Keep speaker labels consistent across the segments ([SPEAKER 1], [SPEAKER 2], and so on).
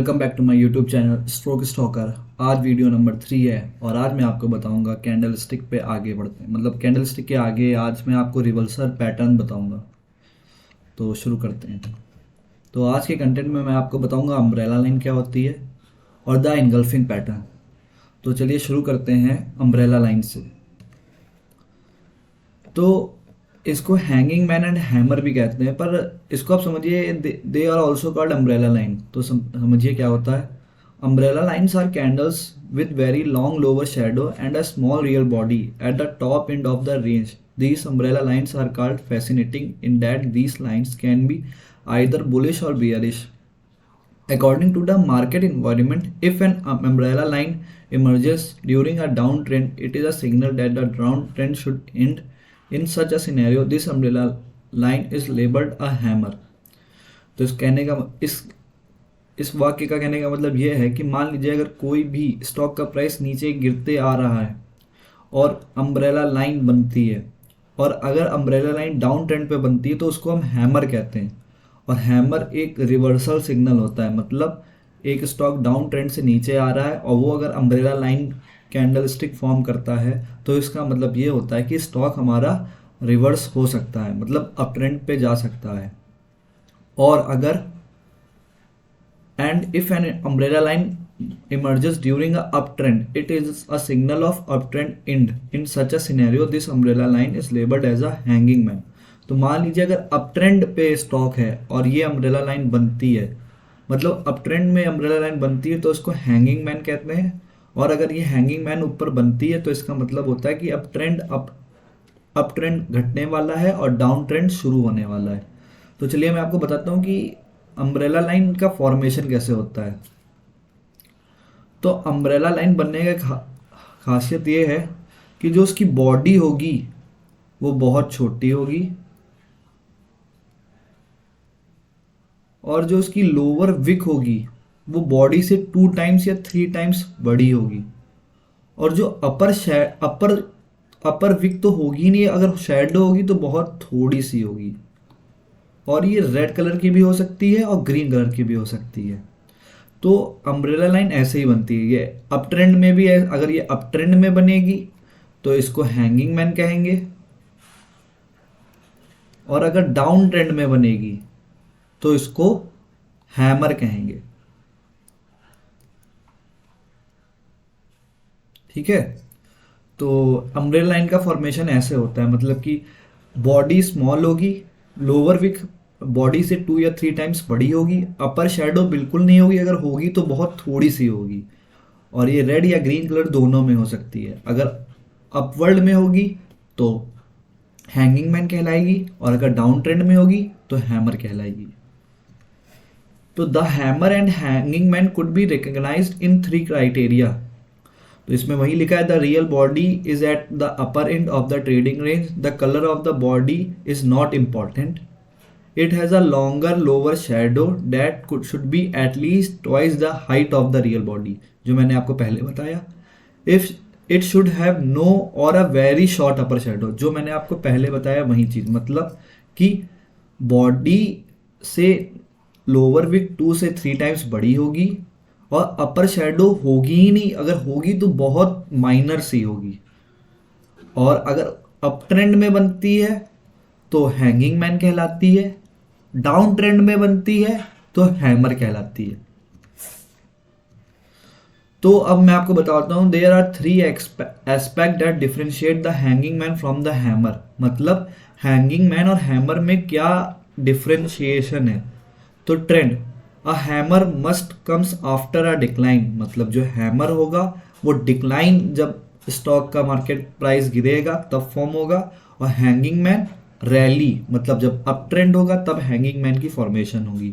[SPEAKER 1] Welcome back to my YouTube channel stroke stalker. आज video number 3 है और आज मैं आपको बताऊंगा कैंडल स्टिक पे आगे बढ़ते हैं, मतलब कैंडल स्टिक के आगे आज मैं आपको रिवर्सल पैटर्न बताऊंगा। तो शुरू करते हैं। तो आज के कंटेंट में मैं आपको बताऊंगा अम्ब्रेला लाइन क्या होती है और द इनगल्फिंग पैटर्न। तो चलिए शुरू करते हैं अम्ब्रेला लाइन से। तो इसको हैंगिंग मैन एंड हैमर भी कहते हैं, पर इसको आप समझिए they are also called umbrella line. तो समझिए क्या होता है। Umbrella lines are candles with very long lower shadow and a small real body at the top end of the range. These umbrella lines are called fascinating in that these lines can be either bullish or bearish. According to the market environment, if an umbrella line emerges during a downtrend, it is a signal that the downtrend should end. In such a scenario, this umbrella line is labeled a hammer. तो इस वाक्य का कहने का मतलब यह है कि मान लीजिए अगर कोई भी स्टॉक का प्राइस नीचे गिरते आ रहा है और अम्ब्रेला लाइन बनती है, और अगर अम्ब्रेला लाइन डाउन ट्रेंड पे बनती है तो उसको हम हैमर कहते हैं। और हैमर एक रिवर्सल सिग्नल होता है, मतलब एक स्टॉक डाउन ट्रेंड से नीचे आ रहा है और वो अगर umbrella line candle stick form करता है तो इसका मतलब ये होता है कि स्टॉक हमारा रिवर्स हो सकता है, मतलब अप ट्रेंड पे जा सकता है। और अगर and if an umbrella line emerges during a uptrend, it is a signal of uptrend end. In such a scenario, this umbrella line is labeled as a hanging man. तो मान लीजिए अगर अपट्रेंड पे स्टॉक है और ये umbrella line बनती है, मतलब अपट्रेंड में अम्ब्रेला लाइन बनती है तो इसको हैंगिंग मैन कहते हैं। और अगर ये हैंगिंग मैन ऊपर बनती है तो इसका मतलब होता है कि अप ट्रेंड घटने वाला है और डाउन ट्रेंड शुरू होने वाला है। तो चलिए मैं आपको बताता हूँ कि अम्ब्रेला लाइन का फॉर्मेशन कैसे होता है। तो अम्ब्रेला लाइन बनने का खासियत ये है कि जो उसकी बॉडी होगी वो बहुत छोटी होगी और जो उसकी लोअर विक होगी वो बॉडी से 2 टाइम्स या 3 टाइम्स बड़ी होगी। और जो अपर विक तो होगी नहीं, अगर शैडो होगी तो बहुत थोड़ी सी होगी। और ये रेड कलर की भी हो सकती है और ग्रीन कलर की भी हो सकती है। तो अम्ब्रेला लाइन ऐसे ही बनती है। ये अप ट्रेंड में भी है, अगर ये अप ट्रेंड में बनेगी तो इसको हैंगिंग मैन कहेंगे, और अगर डाउन ट्रेंड में बनेगी तो इसको हैमर कहेंगे। ठीक है। तो अम्ब्रेला लाइन का फॉर्मेशन ऐसे होता है, मतलब कि बॉडी स्मॉल होगी, लोअर विक बॉडी से 2 या 3 टाइम्स बड़ी होगी, अपर शेडो बिल्कुल नहीं होगी, अगर होगी तो बहुत थोड़ी सी होगी। और ये रेड या ग्रीन कलर दोनों में हो सकती है। अगर अपवर्ड में होगी तो हैंगिंग मैन कहलाएगी और अगर डाउन ट्रेंड में होगी तो हैमर कहलाएगी। तो the hammer and hanging man could be recognised in 3 criteria. तो इसमें वही लिखा है, the real body is at the upper end of the trading range, the colour of the body is not important, it has a longer lower shadow that should be at least twice the height of the real body, जो मैंने आपको पहले बताया। if it should have no or a very short upper shadow, जो मैंने आपको पहले बताया वही चीज, मतलब कि बॉडी से लोअर विक 2 से 3 टाइम्स बड़ी होगी और अपर शेडो होगी ही नहीं, अगर होगी तो बहुत माइनर सी होगी। और अगर अप ट्रेंड में बनती है तो हैंगिंग मैन कहलाती है, डाउन ट्रेंड में बनती है तो हैमर कहलाती है। तो अब मैं आपको बताता हूं, there are 3 aspect that differentiate the hanging man from the hammer. मतलब हैंगिंग मैन और हैमर में क्या डिफरेंशिएशन है। तो trend, a hammer must comes after a decline, मतलब जो हैमर होगा वो डिक्लाइन जब स्टॉक का मार्केट प्राइस गिरेगा तब फॉर्म होगा, और हैंगिंग मैन रैली, मतलब जब अप ट्रेंड होगा तब हैंगिंग मैन की फॉर्मेशन होगी।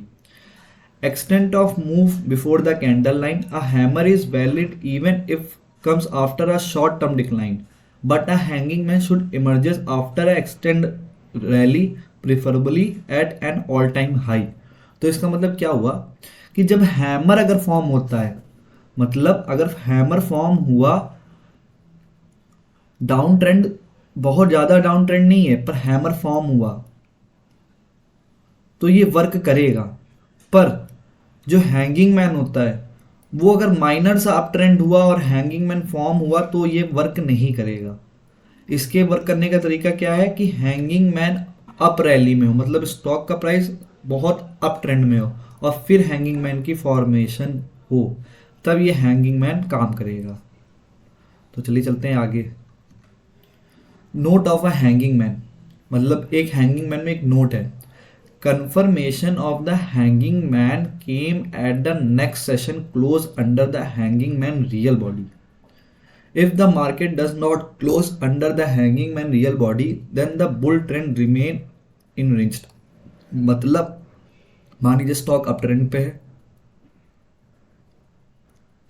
[SPEAKER 1] Extent of move before the candle line, a hammer is valid even if comes after a short term decline, but a hanging man should emerges after a extend rally, preferably at an all time high. तो इसका मतलब क्या हुआ कि जब hammer अगर form होता है, मतलब अगर हैमर फॉर्म हुआ डाउन ट्रेंड, बहुत ज्यादा डाउन ट्रेंड नहीं है पर हैमर फॉर्म हुआ, तो ये वर्क करेगा। पर जो हैंगिंग मैन होता है वो अगर माइनर सा अप ट्रेंड हुआ और हैंगिंग मैन फॉर्म हुआ तो ये वर्क नहीं करेगा। इसके वर्क करने का तरीका क्या है कि हैंगिंग मैन अप रैली में हो, मतलब स्टॉक का प्राइस बहुत अप ट्रेंड में हो और फिर हैंगिंग मैन की फॉर्मेशन हो, तब ये हैंगिंग मैन काम करेगा। तो चलिए चलते हैं आगे। Note of a hanging man, मतलब एक हैंगिंग मैन में एक नोट है। Confirmation of the hanging man came at the next session close under the hanging man real body. If the market does not close under the hanging man real body, then the bull trend remain enriched. मतलब मान लीजिए stock up trend पे है,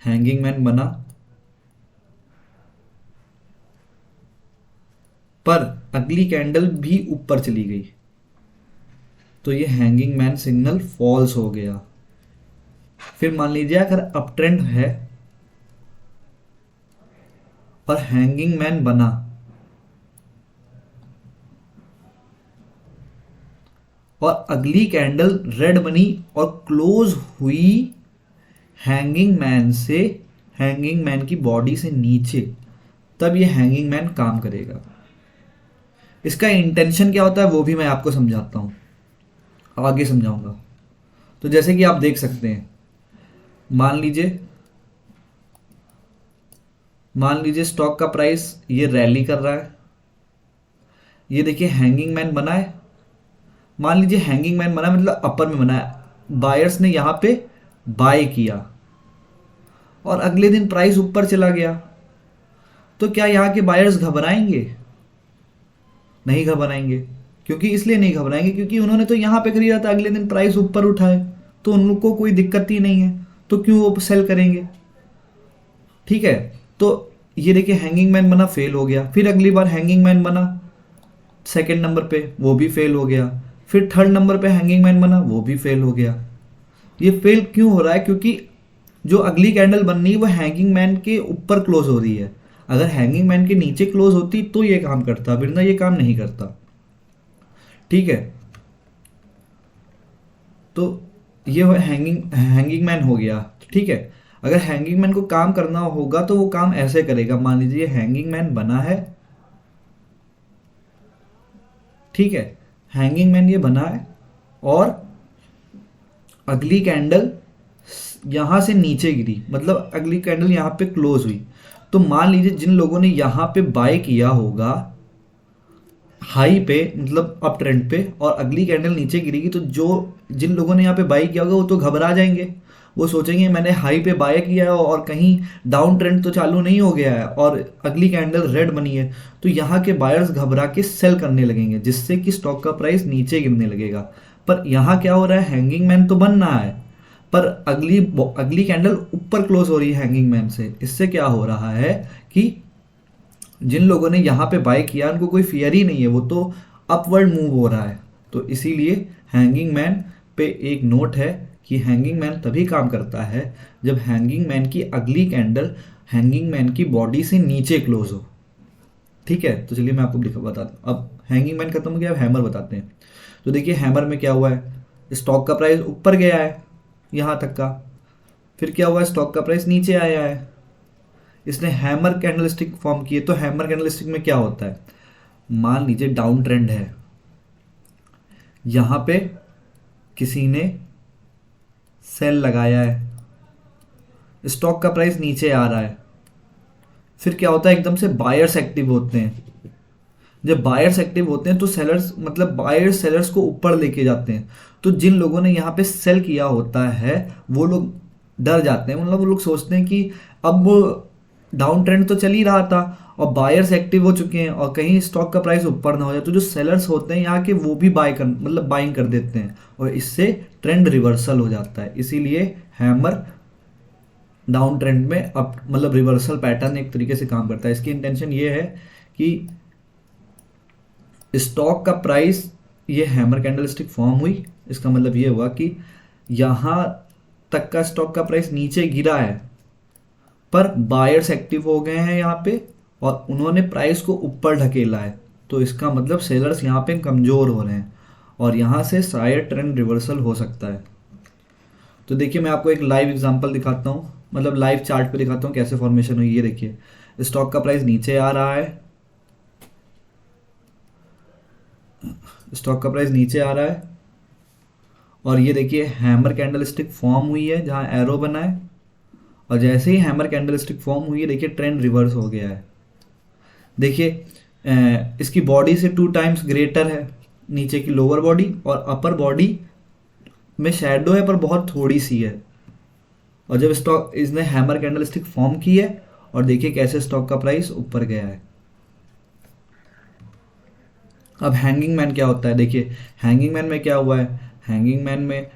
[SPEAKER 1] hanging man बना, पर अगली candle भी ऊपर चली गई, तो ये हैंगिंग मैन सिग्नल फॉल्स हो गया। फिर मान लीजिए अगर अप ट्रेंड है और हैंगिंग मैन बना और अगली कैंडल रेड बनी और क्लोज हुई हैंगिंग मैन से, हैंगिंग मैन की बॉडी से नीचे, तब ये हैंगिंग मैन काम करेगा। इसका इंटेंशन क्या होता है वो भी मैं आपको समझाता हूं, आगे समझाऊंगा। तो जैसे कि आप देख सकते हैं, मान लीजिए स्टॉक का प्राइस ये रैली कर रहा है, ये देखिए हैंगिंग मैन बना है। मान लीजिए हैंगिंग मैन बना मतलब अपर में बना है, बायर्स ने यहां पे बाय किया और अगले दिन प्राइस ऊपर चला गया, तो क्या यहां के बायर्स घबराएंगे? नहीं घबराएंगे। क्योंकि इसलिए नहीं घबराएंगे क्योंकि उन्होंने तो यहां पे खरीदा था, अगले दिन प्राइस ऊपर उठाए तो उनको कोई दिक्कत ही नहीं है, तो क्यों वो सेल करेंगे? ठीक है, तो ये देखिए हैंगिंग मैन बना, फेल हो गया। फिर अगली बार हैंगिंग मैन बना सेकंड नंबर पे, वो भी फेल हो गया। फिर थर्ड नंबर पे हैंगिंग मैन बना, वो भी फेल हो गया। ये फेल क्यों हो रहा है? क्योंकि जो अगली कैंडल बननी है वो हैंगिंग मैन के ऊपर क्लोज हो रही है। अगर हैंगिंग मैन के नीचे क्लोज होती तो ये काम करता, वरना ये काम नहीं करता। ठीक है, तो ये हैंगिंग मैन हो गया। ठीक है, अगर हैंगिंग मैन को काम करना होगा तो वो काम ऐसे करेगा। मान लीजिए हैंगिंग मैन बना है, ठीक है, हैंगिंग मैन ये बना है और अगली कैंडल यहां से नीचे गिरी, मतलब अगली कैंडल यहां पे क्लोज हुई। तो मान लीजिए जिन लोगों ने यहां पे बाय किया होगा हाई पे, मतलब अप ट्रेंड पे, और अगली कैंडल नीचे गिरेगी, तो जो जिन लोगों ने यहाँ पे बाय किया होगा वो तो घबरा जाएंगे। वो सोचेंगे मैंने हाई पे बाय किया है और कहीं डाउन ट्रेंड तो चालू नहीं हो गया है और अगली कैंडल रेड बनी है, तो यहाँ के बायर्स घबरा के सेल करने लगेंगे, जिससे कि स्टॉक का प्राइस नीचे गिरने लगेगा। पर यहाँ क्या हो रहा है, हैंगिंग मैन तो बन रहा है पर अगली कैंडल ऊपर क्लोज हो रही है हैंगिंग मैन से। इससे क्या हो रहा है कि जिन लोगों ने यहाँ पे बाय किया उनको कोई फियर ही नहीं है, वो तो अपवर्ड मूव हो रहा है। तो इसीलिए हैंगिंग मैन पे एक नोट है कि हैंगिंग मैन तभी काम करता है जब हैंगिंग मैन की अगली कैंडल हैंगिंग मैन की बॉडी से नीचे क्लोज हो। ठीक है, तो चलिए मैं आपको बताता हूँ। अब हैंगिंग मैन खत्म हो गया, अब हैमर बताते हैं। तो देखिए हैमर में क्या हुआ है, स्टॉक का प्राइस ऊपर गया है यहाँ तक का, फिर क्या हुआ है, स्टॉक का प्राइस नीचे आया है, इसने हैमर कैंडलस्टिक फॉर्म किए। तो हैमर कैंडलस्टिक में क्या होता है, मान लीजिए डाउन ट्रेंड है, यहां पे किसी ने सेल लगाया है, स्टॉक का प्राइस नीचे आ रहा है, फिर क्या होता है, एकदम से बायर्स एक्टिव होते हैं। जब बायर्स एक्टिव होते हैं तो सेलर्स, मतलब बायर्स सेलर्स को ऊपर लेके जाते हैं। तो जिन लोगों ने यहाँ पे सेल किया होता है वो लोग डर जाते हैं, मतलब वो लोग सोचते हैं कि अब डाउन ट्रेंड तो चल ही रहा था और बायर्स एक्टिव हो चुके हैं और कहीं स्टॉक का प्राइस ऊपर ना हो जाए, तो जो सेलर्स होते हैं यहाँ के वो भी मतलब बाइंग कर देते हैं और इससे ट्रेंड रिवर्सल हो जाता है। इसीलिए हैमर डाउन ट्रेंड में अप, मतलब रिवर्सल पैटर्न एक तरीके से काम करता है। इसकी इंटेंशन ये है कि स्टॉक का प्राइस, ये हैमर कैंडलस्टिक फॉर्म हुई, इसका मतलब ये हुआ कि यहां तक का स्टॉक का प्राइस नीचे गिरा है पर बायर्स एक्टिव हो गए हैं यहाँ पे और उन्होंने प्राइस को ऊपर ढकेला है। तो इसका मतलब सेलर्स यहाँ पे कमजोर हो रहे हैं और यहाँ से शायद ट्रेंड रिवर्सल हो सकता है। तो देखिए मैं आपको एक लाइव एग्जांपल दिखाता हूँ, मतलब लाइव चार्ट पे दिखाता हूँ कैसे फॉर्मेशन हुई। ये देखिए स्टॉक का प्राइस नीचे आ रहा है, स्टॉक का प्राइस नीचे आ रहा है, और ये देखिए हैमर कैंडलस्टिक फॉर्म हुई है जहाँ एरो बना है, और जैसे ही हैमर कैंडलस्टिक फॉर्म हुई है देखिए ट्रेंड रिवर्स हो गया है। देखिए इसकी बॉडी से 2 टाइम्स ग्रेटर है नीचे की लोअर बॉडी, और अपर बॉडी में शेडो है पर बहुत थोड़ी सी है। और जब स्टॉक इसने हैमर कैंडलस्टिक फॉर्म की है, और देखिए कैसे स्टॉक का प्राइस ऊपर गया है। अब हैंगिंग मैन क्या होता है, देखिए हैंगिंग मैन में क्या हुआ है, हैंगिंग मैन में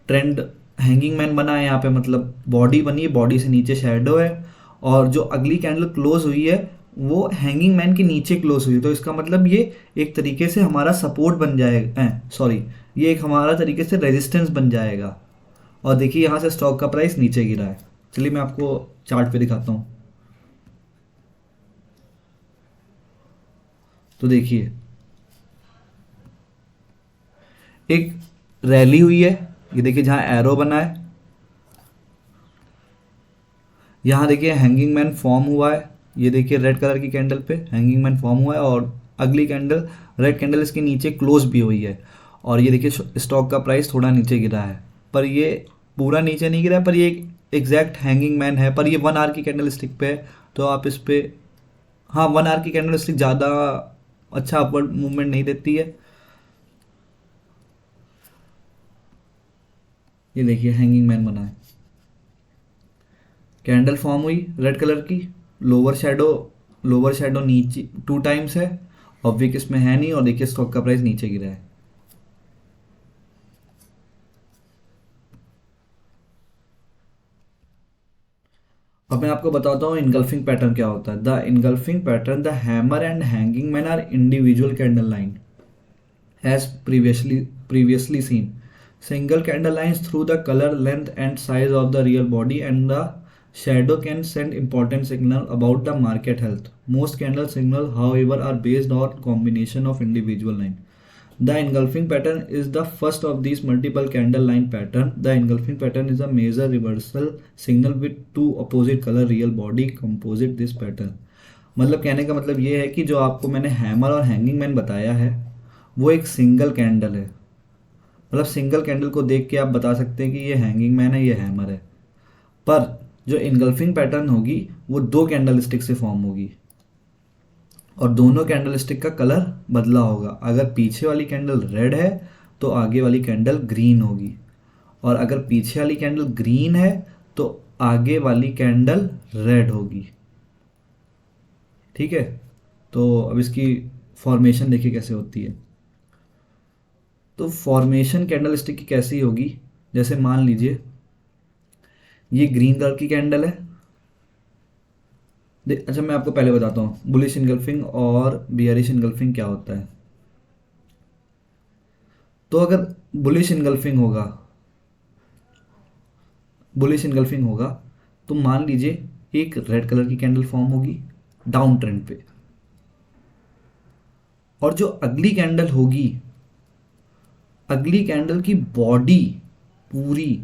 [SPEAKER 1] ट्रेंड, हैंगिंग मैन बना है यहाँ पे, मतलब बॉडी बनी है, बॉडी से नीचे शेडो है, और जो अगली कैंडल क्लोज हुई है वो हैंगिंग मैन के नीचे क्लोज हुई है। तो इसका मतलब ये एक तरीके से हमारा सपोर्ट बन जाएगा, सॉरी, ये एक हमारा तरीके से रेजिस्टेंस बन जाएगा। और देखिए यहाँ से स्टॉक का प्राइस नीचे गिरा है। चलिए मैं आपको चार्ट पे दिखाता हूँ। तो देखिए एक रैली हुई है, ये देखिए जहाँ एरो बना है, यहाँ देखिए हैंगिंग मैन फॉर्म हुआ है, ये देखिए रेड कलर की कैंडल पे हैंगिंग मैन फॉर्म हुआ है, और अगली कैंडल रेड कैंडल इसके नीचे क्लोज भी हुई है। और ये देखिए स्टॉक का प्राइस थोड़ा नीचे गिरा है, पर ये पूरा नीचे नहीं गिरा है, पर ये एक एग्जैक्ट हैंगिंग मैन है, पर ये 1 आवर की कैंडल स्टिक पे है। तो आप इस पे, हाँ 1 आवर की कैंडल स्टिक ज़्यादा अच्छा अपवर्ड मूवमेंट नहीं देती है। ये देखिए हैंगिंग मैन बना है, कैंडल फॉर्म हुई रेड कलर की, लोअर शेडो, लोअर शेडो नीचे 2 टाइम्स है, और विक इसमें है नहीं, और देखिए स्टॉक का प्राइस नीचे गिरा है। अब मैं आपको बताता हूँ इनगल्फिंग पैटर्न क्या होता है। The engulfing pattern, the hammer and hanging man are individual candle line as previously seen. Single candle lines through the color, length and size of the real body, and the shadow can send important signal about the market health. Most candle signals, however, are based on combination of individual line. The engulfing pattern is the first of these multiple candle line pattern. The engulfing pattern is a major reversal signal with two opposite color real body composite this pattern. मतलब कहने का मतलब ये है कि जो आपको मैंने हैमर और हैंगिंग मैन बताया है वो एक सिंगल कैंडल है, मतलब सिंगल कैंडल को देख के आप बता सकते हैं कि ये हैंगिंग मैन है, ये हैमर है। पर जो इनगल्फिंग पैटर्न होगी वो 2 कैंडल स्टिक से फॉर्म होगी, और दोनों कैंडल स्टिक का कलर बदला होगा। अगर पीछे वाली कैंडल रेड है तो आगे वाली कैंडल ग्रीन होगी, और अगर पीछे वाली कैंडल ग्रीन है तो आगे वाली कैंडल रेड होगी। ठीक है, तो अब इसकी फॉर्मेशन देखिए कैसे होती है। तो फॉर्मेशन कैंडल स्टिक की कैसी होगी, जैसे मान लीजिए ये ग्रीन कलर की कैंडल है। अच्छा मैं आपको पहले बताता हूँ बुलिश इनगल्फिंग और बियरिश इनगल्फिंग क्या होता है। तो अगर बुलिश इनगल्फिंग होगा, बुलिश इनगल्फिंग होगा तो मान लीजिए एक रेड कलर की कैंडल फॉर्म होगी डाउन ट्रेंड पे, और जो अगली कैंडल होगी, अगली कैंडल की बॉडी पूरी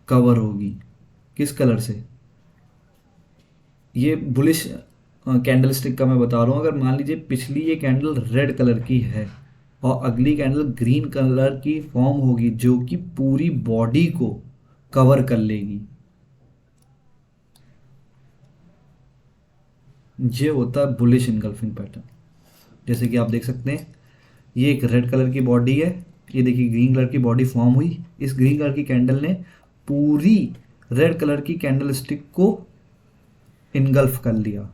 [SPEAKER 1] कवर होगी किस कलर से, ये बुलिश कैंडल स्टिक का मैं बता रहा हूँ। अगर मान लीजिए पिछली ये कैंडल रेड कलर की है और अगली कैंडल ग्रीन कलर की फॉर्म होगी जो कि पूरी बॉडी को कवर कर लेगी, ये होता है बुलिश इनगल्फिंग पैटर्न। जैसे कि आप देख सकते हैं ये एक रेड कलर की बॉडी है, ये देखिए ग्रीन कलर की बॉडी फॉर्म हुई, इस ग्रीन कलर की कैंडल ने पूरी रेड कलर की कैंडल स्टिक को इनगल्फ कर लिया।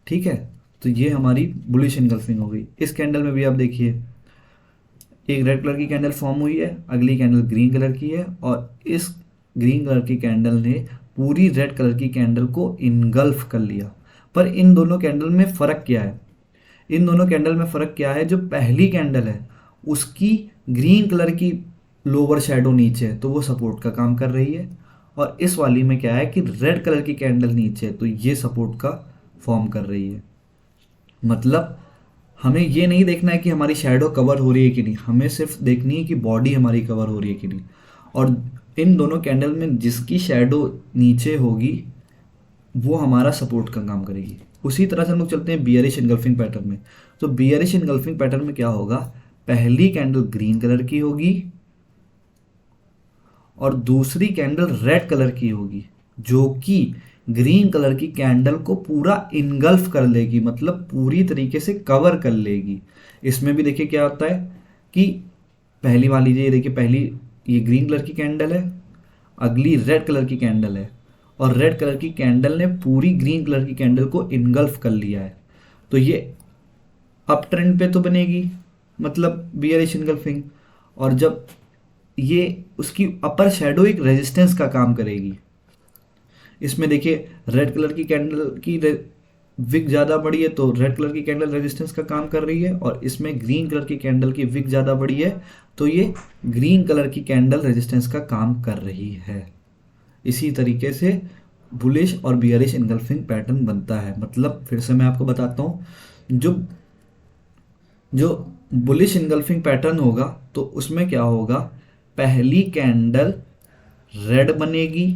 [SPEAKER 1] ठीक है, तो ये हमारी बुलिश इनगल्फिंग हो गई। इस कैंडल में भी आप देखिए एक रेड कलर की कैंडल फॉर्म हुई है, अगली कैंडल ग्रीन कलर की है, और इस ग्रीन कलर की कैंडल ने पूरी रेड कलर की कैंडल को इनगल्फ कर लिया। पर इन दोनों कैंडल में फ़र्क क्या है, इन दोनों कैंडल में फ़र्क क्या है, जो पहली कैंडल है उसकी ग्रीन कलर की लोअर शेडो नीचे है तो वो सपोर्ट का काम कर रही है, और इस वाली में क्या है कि रेड कलर की कैंडल नीचे है तो ये सपोर्ट का फॉर्म कर रही है। मतलब हमें ये नहीं देखना है कि हमारी शेडो कवर हो रही है कि नहीं, हमें सिर्फ देखनी है कि बॉडी हमारी कवर हो रही है कि नहीं। और इन दोनों कैंडल में जिसकी शेडो नीचे होगी वो हमारा सपोर्ट का काम करेगी। उसी तरह से हम लोग चलते हैं बियरिश इनगल्फिंग पैटर्न में। तो बियरिश इनगल्फिंग पैटर्न में क्या होगा, पहली कैंडल ग्रीन कलर की होगी और दूसरी कैंडल रेड कलर की होगी, जो कि ग्रीन कलर की कैंडल को पूरा इनगल्फ कर लेगी, मतलब पूरी तरीके से कवर कर लेगी। इसमें भी देखिए क्या होता है कि पहली मान लीजिए, ये देखिए पहली ये ग्रीन कलर की कैंडल है, अगली रेड कलर की कैंडल है और रेड कलर की कैंडल ने पूरी ग्रीन कलर की कैंडल को इनगल्फ कर लिया है। तो ये अप ट्रेंड पे तो बनेगी, मतलब बियरिश इनगल्फिंग, और जब ये उसकी अपर शेडो एक रेजिस्टेंस का काम करेगी। इसमें देखिए रेड कलर की कैंडल की विक ज़्यादा बड़ी है तो रेड कलर की कैंडल रेजिस्टेंस का काम कर रही है, और इसमें ग्रीन कलर की कैंडल की विक ज़्यादा बड़ी है तो ये ग्रीन कलर की कैंडल रेजिस्टेंस का काम कर रही है। इसी तरीके से बुलिश और बियरिश इनगल्फिंग पैटर्न बनता है। मतलब फिर से मैं आपको बताता हूँ, जो जो बुलिश इनगल्फिंग पैटर्न होगा तो उसमें क्या होगा, पहली कैंडल रेड बनेगी,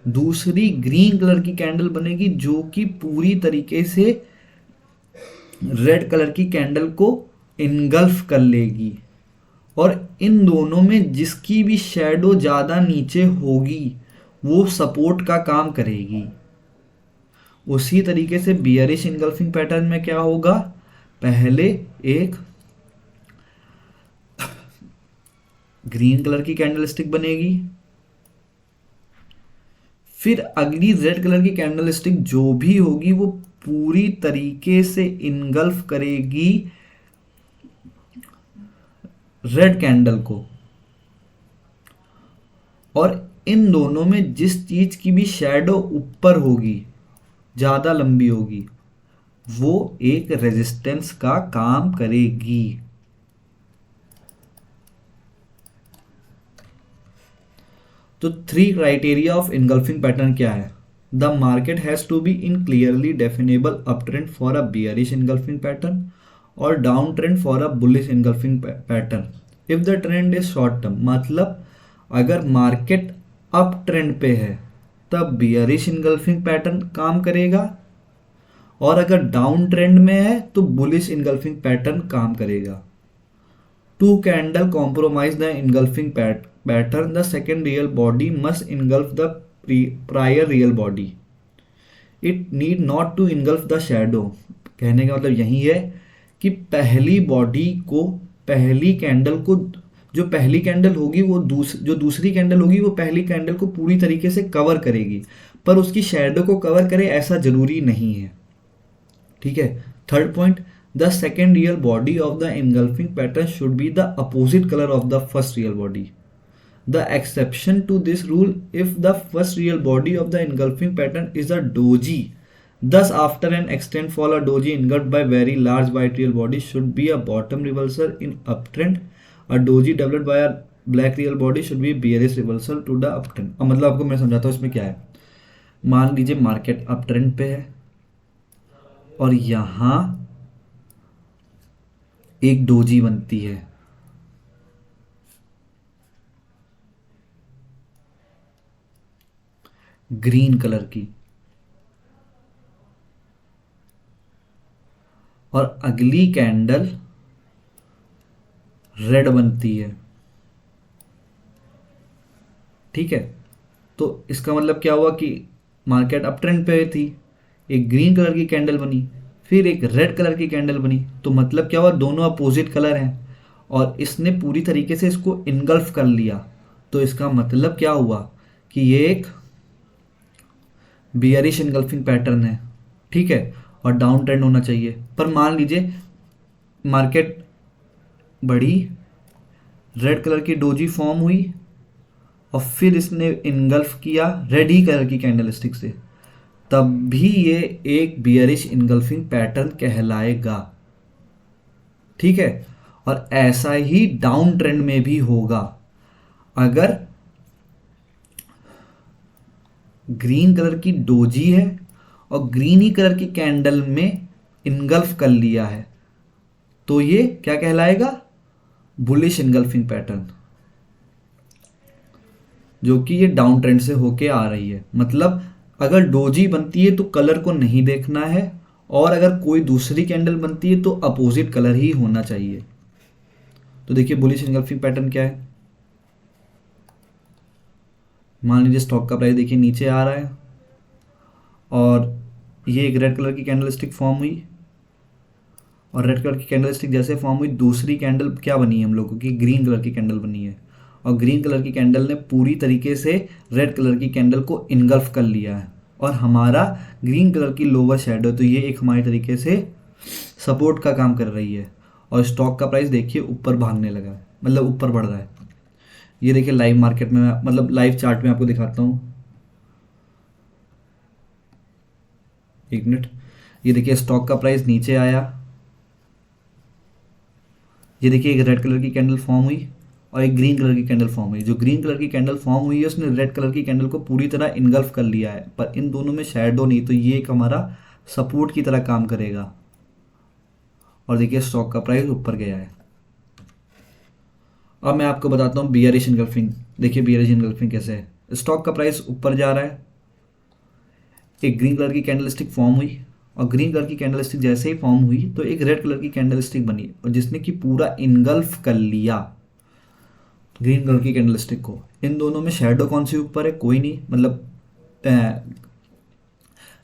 [SPEAKER 1] दूसरी ग्रीन कलर की कैंडल बनेगी जो कि पूरी तरीके से रेड कलर की कैंडल को इनगल्फ कर लेगी, और इन दोनों में जिसकी भी शेडो ज़्यादा नीचे होगी वो सपोर्ट का काम करेगी। उसी तरीके से बियरिश इनगल्फिंग पैटर्न में क्या होगा, पहले एक ग्रीन कलर की कैंडल स्टिक बनेगी, फिर अगली रेड कलर की कैंडल स्टिक जो भी होगी वो पूरी तरीके से इनगल्फ करेगी रेड कैंडल को, और इन दोनों में जिस चीज की भी शेडो ऊपर होगी, ज्यादा लंबी होगी, वो एक रेजिस्टेंस का काम करेगी। तो 3 क्राइटेरिया ऑफ इनगल्फिंग पैटर्न क्या है, the market has to be in clearly definable up trend for a bearish engulfing pattern और down trend for a bullish engulfing pattern. If the trend is short term, मतलब अगर market up trend पे है तब bearish engulfing pattern काम करेगा, और अगर डाउन ट्रेंड में है तो बुलिश इनगल्फिंग पैटर्न काम करेगा। Two candle compromise the engulfing pattern, the second real body must engulf the prior real body, it need not to engulf the shadow. कहने का मतलब यही है कि पहली बॉडी को, पहली कैंडल को, जो पहली कैंडल होगी वो जो दूसरी कैंडल होगी वो पहली कैंडल को पूरी तरीके से कवर करेगी, पर उसकी शेडो को कवर करे ऐसा जरूरी नहीं है। ठीक है। Third point, the second real body of the engulfing pattern should be the opposite colour of the first real body. The exception to this rule, if the first real body of the engulfing pattern is a doji, thus after an extend fall a doji engulfed by very large white real body should be a bottom reversal in uptrend. A doji developed by a black real body should be bearish reversal to the uptrend. अब मतलब आपको मैं समझाता हूँ इसमें क्या है। मान लीजिए मार्केट अपट्रेंड पे है और यहाँ एक डोजी बनती है, ग्रीन कलर की, और अगली कैंडल रेड बनती है। ठीक है। तो इसका मतलब क्या हुआ कि मार्केट अप ट्रेंड पे थी, एक ग्रीन कलर की कैंडल बनी, फिर एक रेड कलर की कैंडल बनी, तो मतलब क्या हुआ, दोनों अपोजिट कलर हैं और इसने पूरी तरीके से इसको इनगल्फ कर लिया। तो इसका मतलब क्या हुआ कि ये एक बियरिश इनगल्फिंग पैटर्न है। ठीक है, और डाउन ट्रेंड होना चाहिए। पर मान लीजिए मार्केट बढ़ी, रेड कलर की डोजी फॉर्म हुई और फिर इसने इनगल्फ किया रेड ही कलर की कैंडल स्टिक से, तब भी ये एक बियरिश इनगल्फिंग पैटर्न कहलाएगा। ठीक है। और ऐसा ही डाउन ट्रेंड में भी होगा। अगर ग्रीन कलर की डोजी है और ग्रीन ही कलर की कैंडल में इनगल्फ कर लिया है तो ये क्या कहलाएगा, बुलिश इनगल्फिंग पैटर्न। जो कि ये डाउन ट्रेंड से होके आ रही है। मतलब अगर डोजी बनती है तो कलर को नहीं देखना है, और अगर कोई दूसरी कैंडल बनती है तो अपोजिट कलर ही होना चाहिए। तो देखिए बुलिश एंगल्फिंग पैटर्न क्या है। मान लीजिए स्टॉक का प्राइस देखिए नीचे आ रहा है, और ये एक रेड कलर की कैंडल स्टिक फॉर्म हुई, और रेड कलर की कैंडल स्टिक जैसे फॉर्म हुई, दूसरी कैंडल क्या बनी है हम लोगों की, ग्रीन कलर की कैंडल बनी है, और ग्रीन कलर की कैंडल ने पूरी तरीके से रेड कलर की कैंडल को इनगल्फ कर लिया है, और हमारा ग्रीन कलर की लोअर शेडो, तो ये एक हमारे तरीके से सपोर्ट का काम कर रही है। और स्टॉक का प्राइस देखिए ऊपर भागने लगा है, मतलब ऊपर बढ़ रहा है। ये देखिए लाइव मार्केट में, मतलब लाइव चार्ट में आपको दिखाता हूँ, एक मिनट। ये देखिए स्टॉक का प्राइस नीचे आया, ये देखिए एक रेड कलर की कैंडल फॉर्म हुई और एक ग्रीन कलर की कैंडल फॉर्म हुई। जो ग्रीन कलर की कैंडल फॉर्म हुई है उसने रेड कलर की कैंडल को पूरी तरह इनगल्फ कर लिया है, पर इन दोनों में शैडो नहीं, तो ये एक हमारा सपोर्ट की तरह काम करेगा। और देखिए स्टॉक का प्राइस ऊपर गया है। अब मैं आपको बताता हूँ बियरिश इनगल्फिंग। देखिए बियरिश इनगल्फिंग कैसे है। स्टॉक का प्राइस ऊपर जा रहा है, एक ग्रीन कलर की कैंडल स्टिक फॉर्म हुई, और ग्रीन कलर की कैंडल स्टिक जैसे ही फॉर्म हुई तो एक रेड कलर की कैंडल स्टिक बनी, और जिसने कि पूरा इनगल्फ कर लिया ग्रीन कलर की कैंडल स्टिक को। इन दोनों में शेडो कौन सी ऊपर है, कोई नहीं, मतलब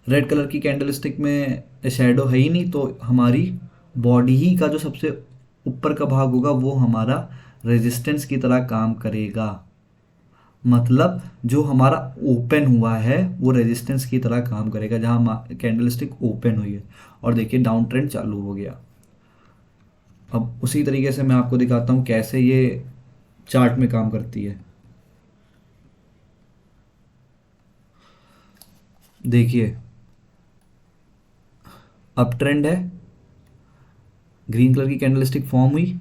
[SPEAKER 1] रेड कलर की कैंडल स्टिक में शेडो है ही नहीं, तो हमारी बॉडी ही का जो सबसे ऊपर का भाग होगा वो हमारा रेजिस्टेंस की तरह काम करेगा। मतलब जो हमारा ओपन हुआ है वो रेजिस्टेंस की तरह काम करेगा, जहाँ कैंडल स्टिक ओपन हुई है। और देखिए डाउन ट्रेंड चालू हो गया। अब उसी तरीके से मैं आपको दिखाता हूँ कैसे ये चार्ट में काम करती है। देखिए अप ट्रेंड है, ग्रीन कलर की कैंडल स्टिक फॉर्म हुई,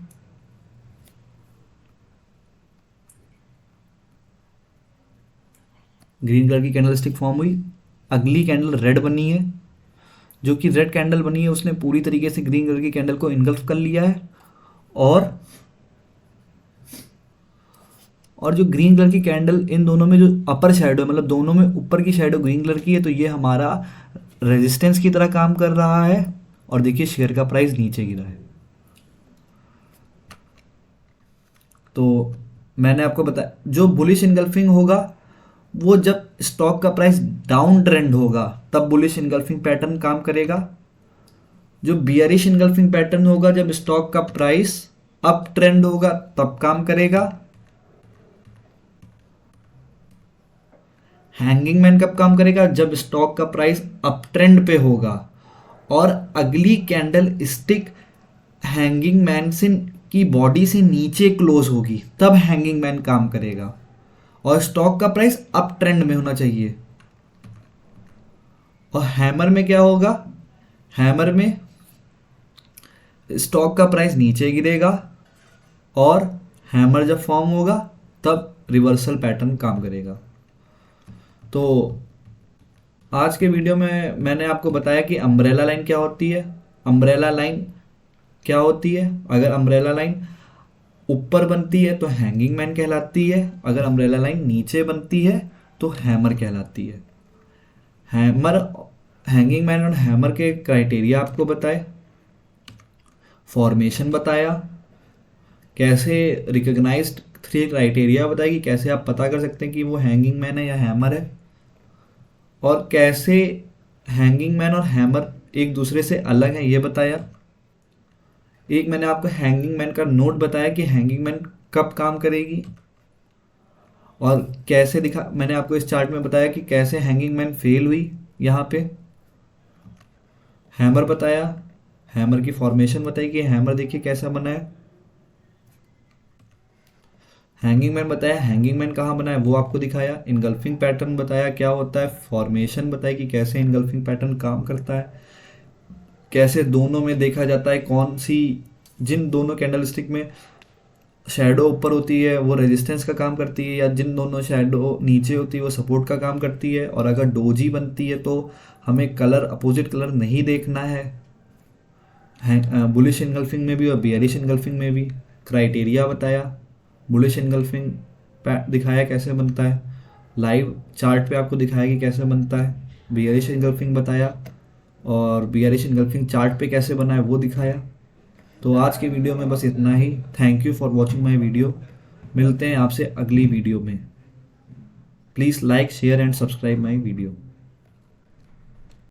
[SPEAKER 1] ग्रीन कलर की कैंडल स्टिक फॉर्म हुई, अगली कैंडल रेड बनी है। जो कि रेड कैंडल बनी है उसने पूरी तरीके से ग्रीन कलर की कैंडल को इनगल्फ कर लिया है, और जो ग्रीन कलर की कैंडल, इन दोनों में जो अपर शेडो है, मतलब दोनों में ऊपर की शेडो ग्रीन कलर की है, तो ये हमारा रेजिस्टेंस की तरह काम कर रहा है। और देखिए शेयर का प्राइस नीचे गिरा है। तो मैंने आपको बताया जो बुलिश इनगल्फिंग होगा वो जब स्टॉक का प्राइस डाउन ट्रेंड होगा तब बुलिश इनगल्फिंग पैटर्न काम करेगा। जो बियरिश इनगल्फिंग पैटर्न होगा जब स्टॉक का प्राइस अप ट्रेंड होगा तब काम करेगा। हैंगिंग मैन कब काम करेगा, जब स्टॉक का प्राइस अप ट्रेंड पे होगा और अगली कैंडल स्टिक हैंगिंग मैन से की बॉडी से नीचे क्लोज होगी, तब हैंगिंग मैन काम करेगा। और स्टॉक का प्राइस अप ट्रेंड में होना चाहिए। और हैमर में क्या होगा, हैमर में स्टॉक का प्राइस नीचे गिरेगा, और हैमर जब फॉर्म होगा तब रिवर्सल पैटर्न काम करेगा। तो आज के वीडियो में मैंने आपको बताया कि अम्ब्रेला लाइन क्या होती है। अम्ब्रेला लाइन क्या होती है, अगर अम्ब्रेला लाइन ऊपर बनती है तो हैंगिंग मैन कहलाती है, अगर अम्ब्रेला लाइन नीचे बनती है तो हैमर कहलाती है। हैमर, हैंगिंग मैन और हैमर के क्राइटेरिया आपको बताए, फॉर्मेशन बताया, कैसे रिकॉग्नाइज्ड 3 क्राइटेरिया बताया कि कैसे आप पता कर सकते हैं कि वो हैंगिंग मैन है या हैमर है, और कैसे हैंगिंग मैन और हैमर एक दूसरे से अलग हैं ये बताया। एक मैंने आपको हैंगिंग मैन का नोट बताया कि हैंगिंग मैन कब काम करेगी, और कैसे दिखा, मैंने आपको इस चार्ट में बताया कि कैसे हैंगिंग मैन फेल हुई यहाँ पे। हैमर बताया, हैमर की फॉर्मेशन बताई कि हैमर देखिए कैसा बना है। हैंगिंग मैन बताया, हैंगिंग मैन कहाँ बना है वो आपको दिखाया। इनगल्फिंग पैटर्न बताया क्या होता है, फॉर्मेशन बताई कि कैसे इनगल्फिंग पैटर्न काम करता है, कैसे दोनों में देखा जाता है कौन सी, जिन दोनों कैंडलस्टिक में शैडो ऊपर होती है वो रेजिस्टेंस का काम करती है, या जिन दोनों शैडो नीचे होती है वो सपोर्ट का काम करती है। और अगर डोजी बनती है तो हमें कलर, अपोजिट कलर नहीं देखना है। बुलिश इनगल्फिंग में भी और बियरिश इनगल्फिंग में भी क्राइटेरिया बताया। बुलिश इनगल्फिंग दिखाया कैसे बनता है, लाइव चार्ट पे आपको दिखाया कि कैसे बनता है, बियरिश इनगल्फिंग बताया, और बियरिश इनगल्फिंग चार्ट पे कैसे बना है वो दिखाया। तो आज की वीडियो में बस इतना ही। Thank you for watching my video. मिलते हैं आपसे अगली वीडियो में। Please like share and subscribe my video.